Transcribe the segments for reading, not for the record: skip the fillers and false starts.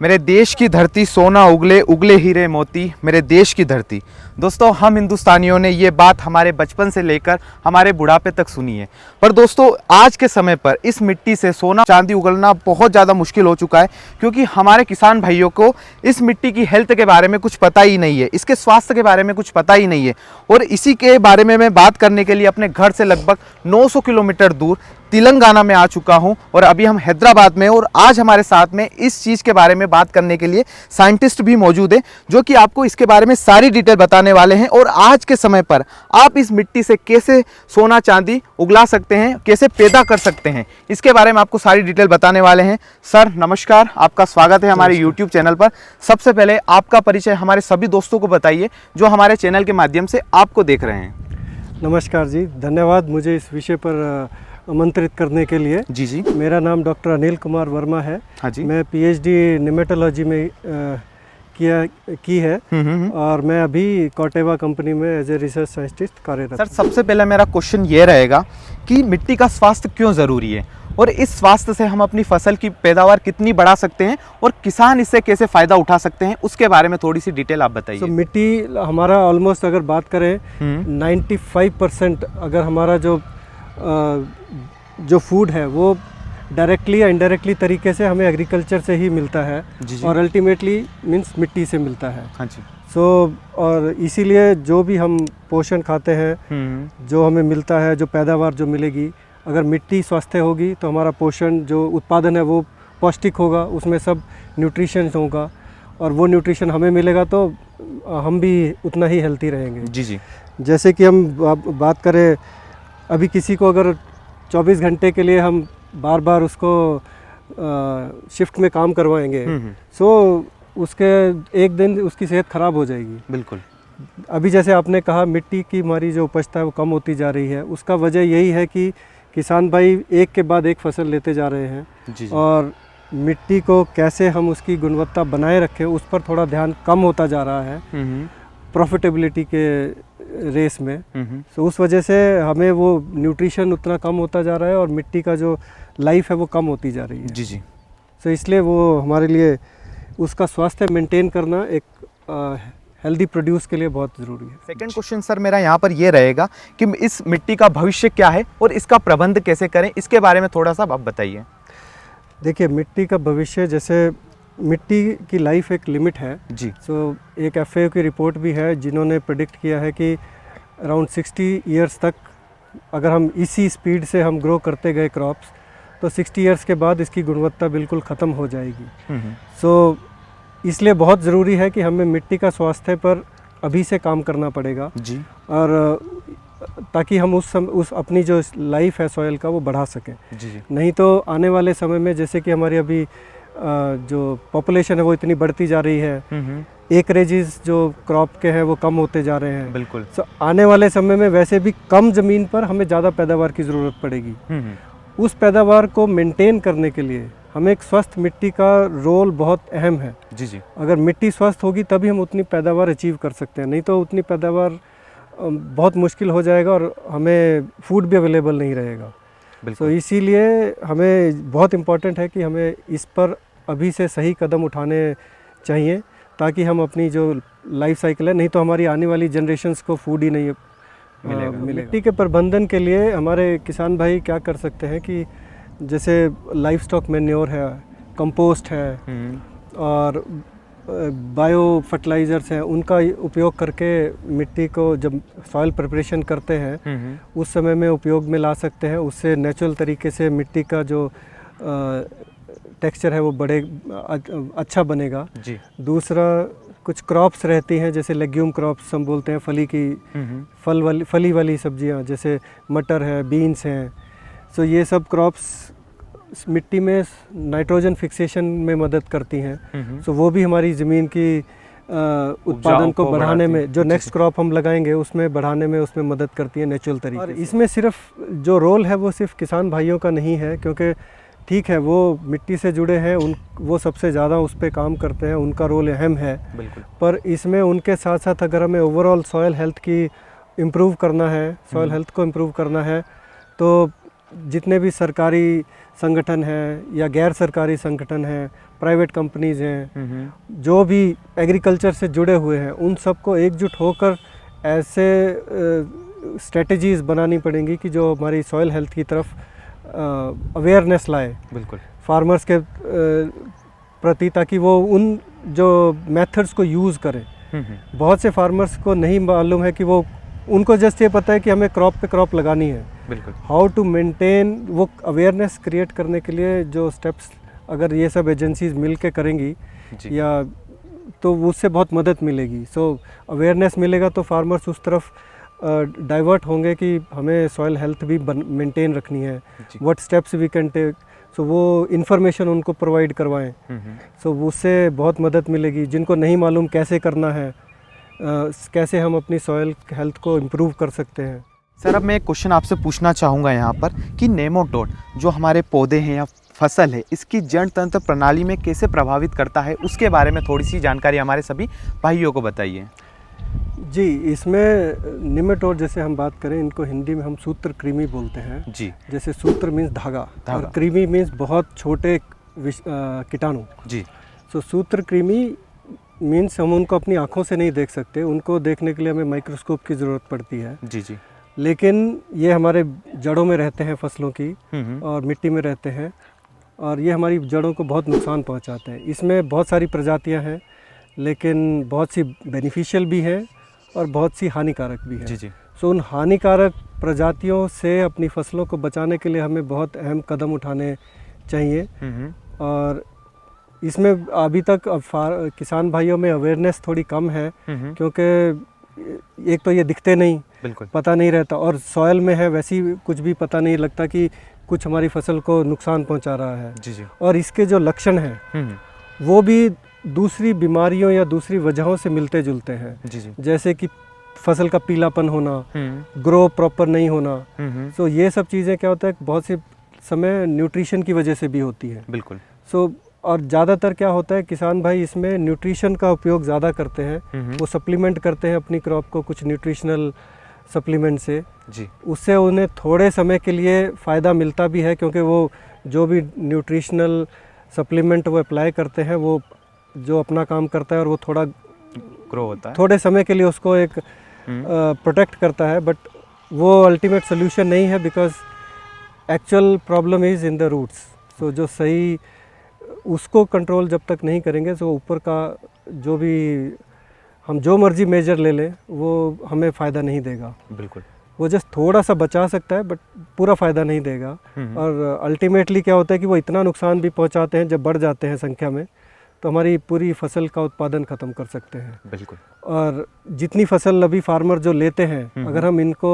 मेरे देश की धरती सोना उगले उगले हीरे मोती, मेरे देश की धरती। दोस्तों, हम हिंदुस्तानियों ने ये बात हमारे बचपन से लेकर हमारे बुढ़ापे तक सुनी है। पर दोस्तों, आज के समय पर इस मिट्टी से सोना चांदी उगलना बहुत ज़्यादा मुश्किल हो चुका है, क्योंकि हमारे किसान भाइयों को इस मिट्टी की हेल्थ के बारे में कुछ पता ही नहीं है, इसके स्वास्थ्य के बारे में कुछ पता ही नहीं है। और इसी के बारे में मैं बात करने के लिए अपने घर से लगभग 900 किलोमीटर दूर तेलंगाना में आ चुका हूं, और अभी हम हैदराबाद में। और आज हमारे साथ में इस चीज़ के बारे में बात करने के लिए साइंटिस्ट भी मौजूद हैं, जो कि आपको इसके बारे में सारी डिटेल बताने वाले हैं। और आज के समय पर आप इस मिट्टी से कैसे सोना चांदी उगला सकते हैं, कैसे पैदा कर सकते हैं, इसके बारे में आपको सारी डिटेल बताने वाले हैं। सर नमस्कार, आपका स्वागत है हमारे यूट्यूब चैनल पर। सबसे पहले आपका परिचय हमारे सभी दोस्तों को बताइए जो हमारे चैनल के माध्यम से आपको देख रहे हैं। नमस्कार जी, धन्यवाद मुझे इस विषय पर आमंत्रित करने के लिए। जी। मेरा नाम डॉक्टर अनिल कुमार वर्मा है। हाँ जी। मैं पीएचडी निमेटोलॉजी में की है और मैं अभी कॉटेवा कंपनी में एज ए रिसर्च साइंटिस्ट कार्यरत। सर, सबसे पहले मेरा क्वेश्चन ये रहेगा कि मिट्टी का स्वास्थ्य क्यों ज़रूरी है, और इस स्वास्थ्य से हम अपनी फसल की पैदावार कितनी बढ़ा सकते हैं, और किसान इससे कैसे फ़ायदा उठा सकते हैं, उसके बारे में थोड़ी सी डिटेल आप बताइए। तो मिट्टी हमारा ऑलमोस्ट अगर बात करें 95% अगर हमारा जो फूड है वो डायरेक्टली या इनडायरेक्टली तरीके से हमें एग्रीकल्चर से ही मिलता है। जी। और अल्टीमेटली मीन्स मिट्टी से मिलता है। हाँ जी। और इसीलिए जो भी हम पोषण खाते हैं, जो हमें मिलता है, जो पैदावार जो मिलेगी, अगर मिट्टी स्वस्थ होगी तो हमारा पोषण जो उत्पादन है वो पौष्टिक होगा, उसमें सब न्यूट्रिशन होगा, और वो न्यूट्रिशन हमें मिलेगा तो हम भी उतना ही हेल्थी रहेंगे। जी। जैसे कि हम बात करें, अभी किसी को अगर 24 घंटे के लिए हम बार बार उसको शिफ्ट में काम करवाएंगे, सो उसके एक दिन उसकी सेहत ख़राब हो जाएगी। बिल्कुल। अभी जैसे आपने कहा मिट्टी की हमारी जो उपजता है वो कम होती जा रही है, उसका वजह यही है कि किसान भाई एक के बाद एक फसल लेते जा रहे हैं। जी। और मिट्टी को कैसे हम उसकी गुणवत्ता बनाए रखें उस पर थोड़ा ध्यान कम होता जा रहा है प्रॉफिटेबिलिटी के रेस में। तो उस वजह से हमें वो न्यूट्रिशन उतना कम होता जा रहा है और मिट्टी का जो लाइफ है वो कम होती जा रही है। जी। तो इसलिए वो हमारे लिए उसका स्वास्थ्य मेंटेन करना एक हेल्दी प्रोड्यूस के लिए बहुत ज़रूरी है। सेकंड क्वेश्चन सर मेरा यहाँ पर ये रहेगा कि इस मिट्टी का भविष्य क्या है और इसका प्रबंध कैसे करें, इसके बारे में थोड़ा सा आप बताइए। देखिए, मिट्टी का भविष्य, जैसे मिट्टी की लाइफ एक लिमिट है जी। सो एक FAO की रिपोर्ट भी है जिन्होंने प्रेडिक्ट किया है कि अराउंड 60 ईयर्स तक अगर हम इसी स्पीड से हम ग्रो करते गए क्रॉप्स, तो 60 ईयर्स के बाद इसकी गुणवत्ता बिल्कुल ख़त्म हो जाएगी। सो इसलिए बहुत ज़रूरी है कि हमें मिट्टी का स्वास्थ्य पर अभी से काम करना पड़ेगा जी, और ताकि हम उस अपनी जो लाइफ है सॉइल का वो बढ़ा सकें। जी। नहीं तो आने वाले समय में, जैसे कि हमारी अभी जो पॉपुलेशन है वो इतनी बढ़ती जा रही है, एकरेजेस जो क्रॉप के हैं वो कम होते जा रहे हैं। बिल्कुल। सो आने वाले समय में वैसे भी कम ज़मीन पर हमें ज़्यादा पैदावार की ज़रूरत पड़ेगी। उस पैदावार को मेंटेन करने के लिए हमें एक स्वस्थ मिट्टी का रोल बहुत अहम है। जी। अगर मिट्टी स्वस्थ होगी तभी हम उतनी पैदावार अचीव कर सकते हैं, नहीं तो उतनी पैदावार बहुत मुश्किल हो जाएगा और हमें फूड भी अवेलेबल नहीं रहेगा। तो इसीलिए हमें बहुत इम्पोर्टेंट है कि हमें इस पर अभी से सही कदम उठाने चाहिए, ताकि हम अपनी जो लाइफ साइकिल है, नहीं तो हमारी आने वाली जनरेशन्स को फूड ही नहीं मिलेगा। मिट्टी के प्रबंधन के लिए हमारे किसान भाई क्या कर सकते हैं कि जैसे लाइफ स्टॉक मैन्योर है, कंपोस्ट है, और बायो फर्टिलाइज़र्स हैं, उनका उपयोग करके मिट्टी को जब सॉइल प्रिपरेशन करते हैं उस समय में उपयोग में ला सकते हैं। उससे नेचुरल तरीके से मिट्टी का जो टेक्सचर है वो अच्छा बनेगा। जी। दूसरा, कुछ क्रॉप्स रहती हैं जैसे लेग्यूम क्रॉप्स हम बोलते हैं, फली वाली सब्जियां, जैसे मटर है, बीन्स हैं। सो ये सब क्रॉप्स मिट्टी में नाइट्रोजन फिक्सेशन में मदद करती हैं। सो वो भी हमारी ज़मीन की उत्पादन को बढ़ाने में, जो नेक्स्ट क्रॉप हम लगाएंगे उसमें बढ़ाने में उसमें मदद करती है नेचुरल तरीके से। और इसमें सिर्फ जो रोल है वो सिर्फ किसान भाइयों का नहीं है, क्योंकि ठीक है वो मिट्टी से जुड़े हैं, वो सबसे ज़्यादा उस पर काम करते हैं, उनका रोल अहम है। बिल्कुल। पर इसमें उनके साथ साथ अगर हमें ओवरऑल सॉइल हेल्थ की इम्प्रूव करना है, सॉइल हेल्थ को इम्प्रूव करना है, तो जितने भी सरकारी संगठन हैं या गैर सरकारी संगठन हैं, प्राइवेट कंपनीज़ हैं, जो भी एग्रीकल्चर से जुड़े हुए हैं, उन सबको एकजुट होकर ऐसे स्ट्रेटजीज़ बनानी पड़ेंगी कि जो हमारी सॉइल हेल्थ की तरफ अवेयरनेस लाए बिल्कुल फार्मर्स के प्रति, ताकि वो उन जो मेथड्स को यूज़ करें। बहुत से फार्मर्स को नहीं मालूम है कि वो, उनको जस्ट ये पता है कि हमें क्रॉप पे क्रॉप लगानी है। बिल्कुल हाउ टू मेंटेन, वो अवेयरनेस क्रिएट करने के लिए जो स्टेप्स अगर ये सब एजेंसीज मिल के करेंगी जी। या तो उससे बहुत मदद मिलेगी। सो अवेयरनेस मिलेगा तो फार्मर्स उस तरफ डाइवर्ट होंगे कि हमें सॉइल हेल्थ भी मेंटेन रखनी है, what steps we can take. So वो इन्फॉर्मेशन उनको प्रोवाइड करवाएं। सो उससे बहुत मदद मिलेगी। जिनको नहीं मालूम कैसे करना है, कैसे हम अपनी सॉइल हेल्थ को इम्प्रूव कर सकते हैं। सर अब मैं एक क्वेश्चन आपसे पूछना चाहूँगा यहाँ पर कि नेमाटोड जो हमारे पौधे हैं या फसल है, इसकी जड़ तंत्र प्रणाली में कैसे प्रभावित करता है, उसके बारे में थोड़ी सी जानकारी हमारे सभी भाइयों को बताइए। जी, इसमें निमेटोड जैसे हम बात करें, इनको हिंदी में हम सूत्रकृमि बोलते हैं जी। जैसे सूत्र मीन्स धागा और कृमि मीन्स बहुत छोटे कीटाणु जी। सो सूत्रकृमि मीन्स हम उनको अपनी आँखों से नहीं देख सकते, उनको देखने के लिए हमें माइक्रोस्कोप की ज़रूरत पड़ती है। जी जी। लेकिन ये हमारे जड़ों में रहते हैं फसलों की और मिट्टी में रहते हैं और ये हमारी जड़ों को बहुत नुकसान पहुंचाते हैं। इसमें बहुत सारी प्रजातियां हैं, लेकिन बहुत सी बेनिफिशियल भी हैं और बहुत सी हानिकारक भी हैं। जी जी। सो उन हानिकारक प्रजातियों से अपनी फसलों को बचाने के लिए हमें बहुत अहम कदम उठाने चाहिए। और इसमें अभी तक किसान भाइयों में अवेयरनेस थोड़ी कम है, क्योंकि एक तो ये दिखते नहीं, बिल्कुल पता नहीं रहता, और सॉयल में है वैसी कुछ भी पता नहीं लगता कि कुछ हमारी फसल को नुकसान पहुंचा रहा है। जी जी। और इसके जो लक्षण हैं वो भी दूसरी बीमारियों या दूसरी वजहों से मिलते जुलते हैं। जी जी। जैसे कि फसल का पीलापन होना, ग्रो प्रॉपर नहीं होना। सो ये सब चीज़ें क्या होता है, बहुत से समय न्यूट्रिशन की वजह से भी होती है। बिल्कुल। सो और ज़्यादातर क्या होता है, किसान भाई इसमें न्यूट्रिशन का उपयोग ज़्यादा करते हैं। वो सप्लीमेंट करते हैं अपनी क्रॉप को कुछ न्यूट्रिशनल सप्लीमेंट से जी। उससे उन्हें थोड़े समय के लिए फ़ायदा मिलता भी है, क्योंकि वो जो भी न्यूट्रिशनल सप्लीमेंट वो अप्लाई करते हैं वो जो अपना काम करता है और वो थोड़ा ग्रो होता है, थोड़े समय के लिए उसको एक प्रोटेक्ट करता है, बट वो अल्टीमेट सोल्यूशन नहीं है, because actual problem is in the roots. So जो सही उसको कंट्रोल जब तक नहीं करेंगे तो ऊपर का जो भी हम जो मर्जी मेजर ले लें वो हमें फ़ायदा नहीं देगा। बिल्कुल। वो जस्ट थोड़ा सा बचा सकता है बट पूरा फ़ायदा नहीं देगा। और अल्टीमेटली क्या होता है कि वो इतना नुकसान भी पहुंचाते हैं, जब बढ़ जाते हैं संख्या में तो हमारी पूरी फसल का उत्पादन ख़त्म कर सकते हैं। बिल्कुल। और जितनी फसल अभी फार्मर जो लेते हैं, अगर हम इनको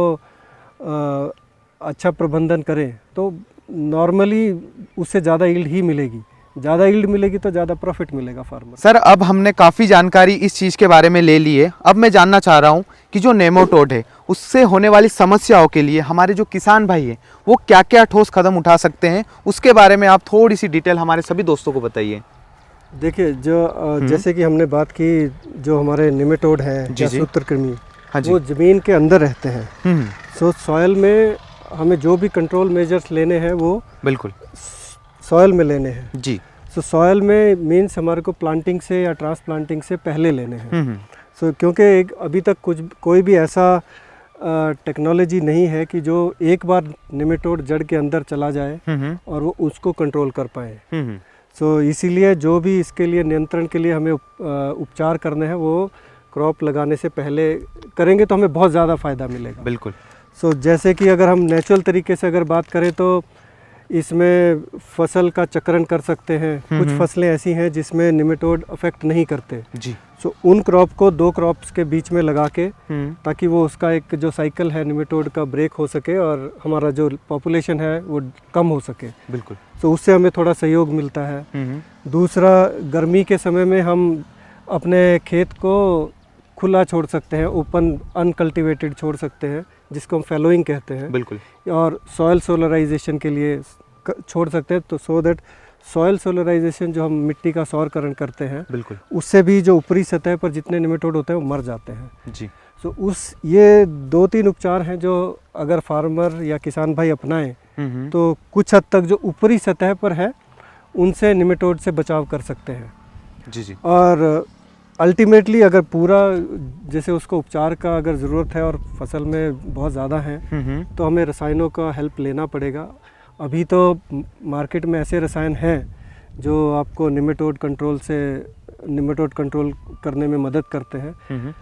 अच्छा प्रबंधन करें तो नॉर्मली उससे ज़्यादा यील्ड ही मिलेगी। ज़्यादा यील्ड मिलेगी तो ज़्यादा प्रॉफिट मिलेगा फार्मर। सर अब हमने काफ़ी जानकारी इस चीज़ के बारे में ले ली है। अब मैं जानना चाह रहा हूँ कि जो नेमाटोड है उससे होने वाली समस्याओं के लिए हमारे जो किसान भाई हैं वो क्या क्या ठोस कदम उठा सकते हैं, उसके बारे में आप थोड़ी सी डिटेल हमारे सभी दोस्तों को बताइए। देखिए, जो जैसे कि हमने बात की, जो हमारे निमेटोड हैं या सूत्रकृमि, वो ज़मीन के अंदर रहते हैं। सो सॉयल में हमें जो भी कंट्रोल मेजर्स लेने हैं वो बिल्कुल सॉयल में लेने हैं जी। सो सॉयल में मीन्स हमारे को प्लांटिंग से या ट्रांसप्लांटिंग से पहले लेने हैं। सो क्योंकि अभी तक कोई भी ऐसा टेक्नोलॉजी नहीं है कि जो एक बार निमेटोड जड़ के अंदर चला जाए और वो उसको कंट्रोल कर पाए। सो इसीलिए जो भी इसके लिए नियंत्रण के लिए हमें उपचार करने हैं वो क्रॉप लगाने से पहले करेंगे तो हमें बहुत ज़्यादा फ़ायदा मिलेगा। बिल्कुल। सो जैसे कि अगर हम नेचुरल तरीके से अगर बात करें तो इसमें फसल का चक्रण कर सकते हैं। कुछ फसलें ऐसी हैं जिसमें निमेटोड अफेक्ट नहीं करते जी। सो उन क्रॉप को दो क्रॉप्स के बीच में लगा के, ताकि वो उसका एक जो साइकिल है निमेटोड का ब्रेक हो सके और हमारा जो पॉपुलेशन है वो कम हो सके। बिल्कुल। सो उससे हमें थोड़ा सहयोग मिलता है। दूसरा, गर्मी के समय में हम अपने खेत को खुला छोड़ सकते हैं, ओपन अनकल्टिवेटेड छोड़ सकते हैं, जिसको हम फैलोइंग कहते हैं। बिल्कुल। और सॉयल सोलराइजेशन के लिए छोड़ सकते हैं, तो सो दैट सॉयल सोलराइजेशन जो हम मिट्टी का सौरकरण करते हैं, बिल्कुल, उससे भी जो ऊपरी सतह पर जितने निमेटोड होते हैं वो मर जाते हैं जी। सो ये 2-3 उपचार हैं जो अगर फार्मर या किसान भाई अपनाएं तो कुछ हद तक जो ऊपरी सतह पर है उनसे निमेटोड से बचाव कर सकते हैं। जी जी। और अल्टीमेटली अगर पूरा जैसे उसको उपचार का अगर ज़रूरत है और फसल में बहुत ज़्यादा है तो हमें रसायनों का हेल्प लेना पड़ेगा। अभी तो मार्केट में ऐसे रसायन हैं जो आपको निमेटोड कंट्रोल करने में मदद करते हैं।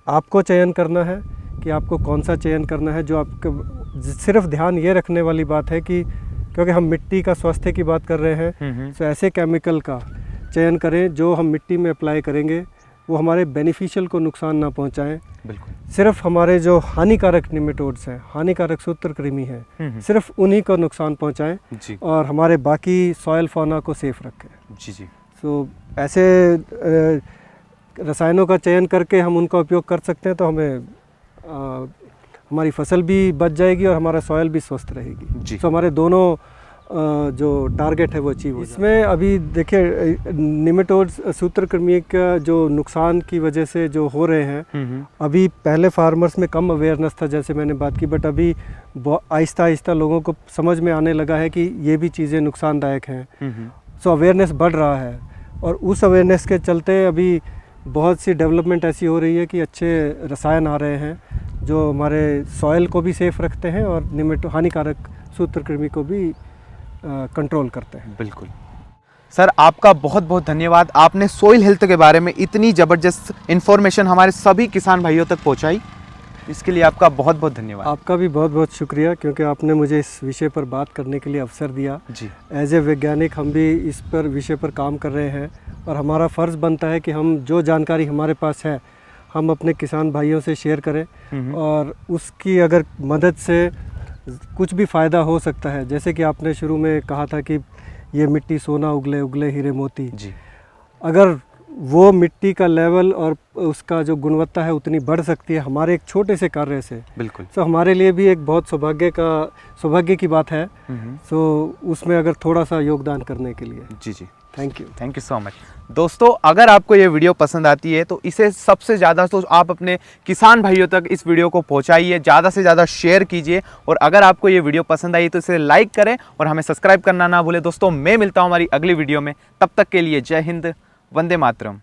आपको चयन करना है कि आपको कौन सा चयन करना है। जो आपको सिर्फ ध्यान ये रखने वाली बात है कि क्योंकि हम मिट्टी का स्वास्थ्य की बात कर रहे हैं तो ऐसे केमिकल का चयन करें जो हम मिट्टी में अप्लाई करेंगे वो हमारे बेनिफिशियल को नुकसान ना पहुंचाएं। बिल्कुल। सिर्फ हमारे जो हानिकारक निमेटोड्स हैं, हानिकारक सूत्रकृमि हैं, सिर्फ उन्हीं को नुकसान पहुंचाएं जी। और हमारे बाकी सॉइल फौना को सेफ रखें। जी जी। तो ऐसे रसायनों का चयन करके हम उनका उपयोग कर सकते हैं तो हमें हमारी फसल भी बच जाएगी और हमारा सॉइल भी स्वस्थ रहेगी। तो हमारे दोनों जो टारगेट है वो अचीव हो। इसमें अभी देखिए निमेटोड्स सूत्रकृमि का जो नुकसान की वजह से जो हो रहे हैं, अभी पहले फार्मर्स में कम अवेयरनेस था जैसे मैंने बात की, बट अभी आहिस्ता आहिस्ता लोगों को समझ में आने लगा है कि ये भी चीज़ें नुकसानदायक हैं। सो अवेयरनेस बढ़ रहा है और उस अवेयरनेस के चलते अभी बहुत सी डेवलपमेंट ऐसी हो रही है कि अच्छे रसायन आ रहे हैं जो हमारे सॉइल को भी सेफ रखते हैं और हानिकारक सूत्रकृमि को भी कंट्रोल करते हैं। बिल्कुल सर, आपका बहुत बहुत धन्यवाद। आपने सोइल हेल्थ के बारे में इतनी ज़बरदस्त इन्फॉर्मेशन हमारे सभी किसान भाइयों तक पहुंचाई, इसके लिए आपका बहुत बहुत धन्यवाद। आपका भी बहुत बहुत शुक्रिया क्योंकि आपने मुझे इस विषय पर बात करने के लिए अवसर दिया। जी। एज ए वैज्ञानिक हम भी इस पर विषय पर काम कर रहे हैं और हमारा फ़र्ज़ बनता है कि हम जो जानकारी हमारे पास है हम अपने किसान भाइयों से शेयर करें और उसकी अगर मदद से कुछ भी फ़ायदा हो सकता है। जैसे कि आपने शुरू में कहा था कि ये मिट्टी सोना उगले उगले हीरे मोती, जी। अगर वो मिट्टी का लेवल और उसका जो गुणवत्ता है उतनी बढ़ सकती है हमारे एक छोटे से कार्य से, बिल्कुल, तो हमारे लिए भी एक बहुत सौभाग्य की बात है। तो उसमें अगर थोड़ा सा योगदान करने के लिए जी जी थैंक यू सो मच। दोस्तों, अगर आपको ये वीडियो पसंद आती है तो इसे सबसे ज़्यादा तो आप अपने किसान भाइयों तक इस वीडियो को पहुंचाइए, ज़्यादा से ज़्यादा शेयर कीजिए और अगर आपको ये वीडियो पसंद आई तो इसे लाइक करें और हमें सब्सक्राइब करना ना भूलें। दोस्तों, मैं मिलता हूँ हमारी अगली वीडियो में, तब तक के लिए जय हिंद, वंदे मातरम।